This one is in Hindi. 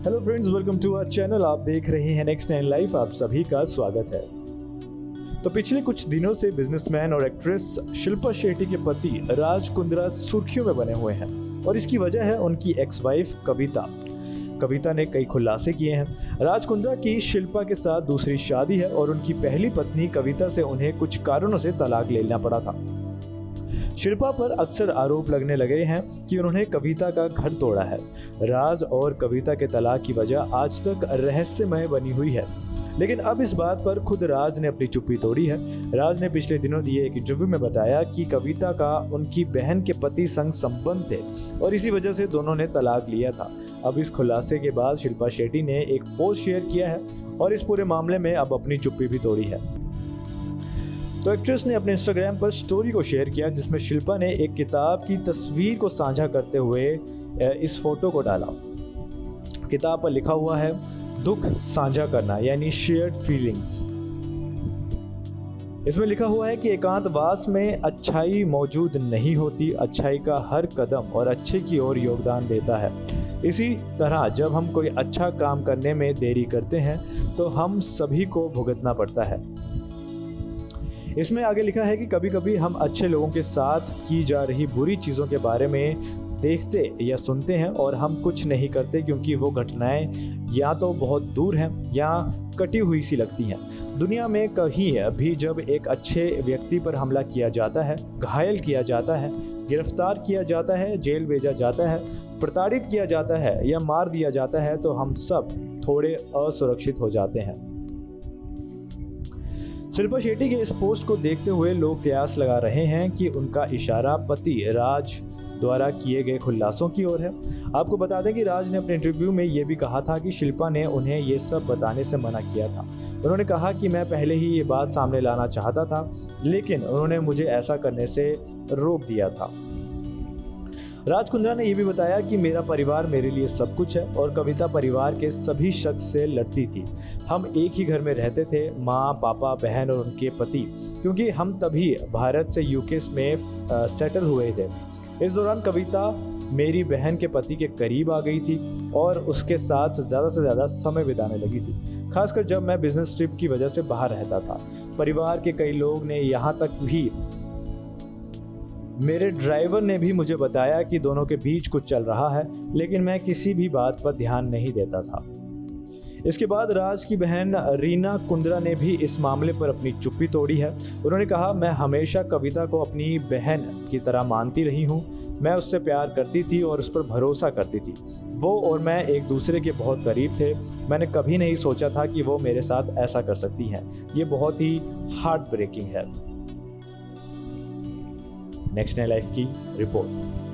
Hello friends, welcome to our channel. आप देख रहे हैं नेक्स्ट 9 लाइफ। आप सभी का स्वागत है। तो पिछले कुछ दिनों से बिजनेसमैन और एक्ट्रेस शिल्पा शेट्टी के पति राज कुंद्रा सुर्खियों में बने हुए हैं और इसकी वजह है उनकी एक्स वाइफ कविता ने कई खुलासे किए हैं। राज कुंद्रा की शिल्पा के साथ दूसरी शादी है और उनकी पहली पत्नी कविता से उन्हें कुछ कारणों से तलाक लेना पड़ा था। शिल्पा पर अक्सर आरोप लगने लगे हैं कि उन्होंने कविता का घर तोड़ा है। राज और कविता के तलाक की वजह आज तक रहस्यमय बनी हुई है, लेकिन अब इस बात पर खुद राज ने अपनी चुप्पी तोड़ी है। राज ने पिछले दिनों दिए एक इंटरव्यू में बताया कि कविता का उनकी बहन के पति संग संबंध थे और इसी वजह से दोनों ने तलाक लिया था। अब इस खुलासे के बाद शिल्पा शेट्टी ने एक पोस्ट शेयर किया है और इस पूरे मामले में अब अपनी चुप्पी भी तोड़ी है। तो एक्ट्रेस ने अपने इंस्टाग्राम पर स्टोरी को शेयर किया जिसमें शिल्पा ने एक किताब की तस्वीर को साझा करते हुए इस फोटो को डाला। किताब पर लिखा हुआ है, दुख साझा करना यानी शेयर्ड फीलिंग्स। इसमें लिखा हुआ है कि एकांतवास में अच्छाई मौजूद नहीं होती, अच्छाई का हर कदम और अच्छे की ओर योगदान देता है। इसी तरह जब हम कोई अच्छा काम करने में देरी करते हैं तो हम सभी को भुगतना पड़ता है। इसमें आगे लिखा है कि कभी कभी हम अच्छे लोगों के साथ की जा रही बुरी चीज़ों के बारे में देखते या सुनते हैं और हम कुछ नहीं करते क्योंकि वो घटनाएं या तो बहुत दूर हैं या कटी हुई सी लगती हैं। दुनिया में कहीं भी जब एक अच्छे व्यक्ति पर हमला किया जाता है, घायल किया जाता है, गिरफ्तार किया जाता है, जेल भेजा जाता है, प्रताड़ित किया जाता है या मार दिया जाता है तो हम सब थोड़े असुरक्षित हो जाते हैं। शिल्पा शेट्टी के इस पोस्ट को देखते हुए लोग कयास लगा रहे हैं कि उनका इशारा पति राज द्वारा किए गए खुलासों की ओर है। आपको बता दें कि राज ने अपने इंटरव्यू में ये भी कहा था कि शिल्पा ने उन्हें ये सब बताने से मना किया था। उन्होंने कहा कि मैं पहले ही ये बात सामने लाना चाहता था, लेकिन उन्होंने मुझे ऐसा करने से रोक दिया था। राज कुंद्रा ने यह भी बताया कि मेरा परिवार मेरे लिए सब कुछ है और कविता परिवार के सभी शख्स से लड़ती थी। हम एक ही घर में रहते थे, माँ, पापा, बहन और उनके पति, क्योंकि हम तभी भारत से यूके में सेटल हुए थे। इस दौरान कविता मेरी बहन के पति के करीब आ गई थी और उसके साथ ज़्यादा से ज़्यादा समय बिताने लगी थी, खासकर जब मैं बिजनेस ट्रिप की वजह से बाहर रहता था। परिवार के कई लोग ने, यहाँ तक भी मेरे ड्राइवर ने भी मुझे बताया कि दोनों के बीच कुछ चल रहा है, लेकिन मैं किसी भी बात पर ध्यान नहीं देता था। इसके बाद राज की बहन रीना कुंद्रा ने भी इस मामले पर अपनी चुप्पी तोड़ी है। उन्होंने कहा, मैं हमेशा कविता को अपनी बहन की तरह मानती रही हूँ। मैं उससे प्यार करती थी और उस पर भरोसा करती थी। वो और मैं एक दूसरे के बहुत करीब थे। मैंने कभी नहीं सोचा था कि वो मेरे साथ ऐसा कर सकती हैं। ये बहुत ही हार्ट ब्रेकिंग है। नेक्स्ट 9 लाइफ की रिपोर्ट।